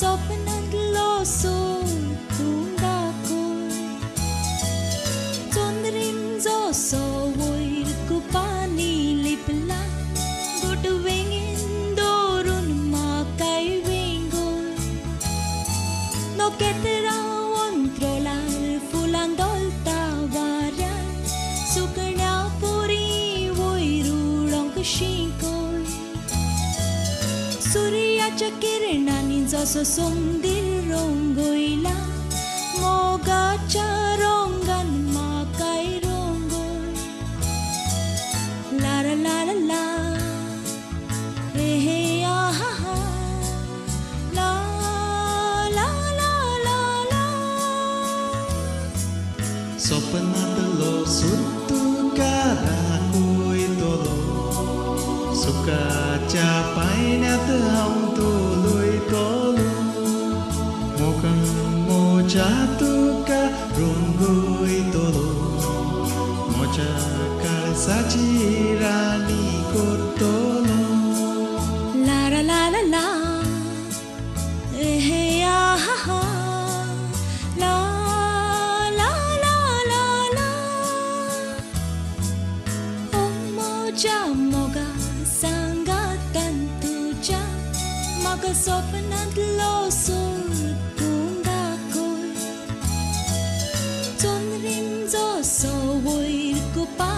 sopanat loso tungakol Tonrin zo so void kupani lipla Good wingin dorun makai wingol No ketera ontrolar fulang dolta varan Sukarna puri voirulong kashingol Suryaच्या किरणांनी जसो सोंदीर रंगयला मोगाच्या रंगान म्हाकाय रंगय ला ला ला ला ला हे हे आहा हा ला ला ला ला ला Sopanatelo sutu karakoy tolo Suka capai nat hong tuloy tolo Mukhang mo jatuka runggoy tolo Mocha kasachirani kotolo La la la la la eh ah ha la la la la la Moja moga sangatan tuja Maga sopanat loso tungakol Tonrin zo so void kupa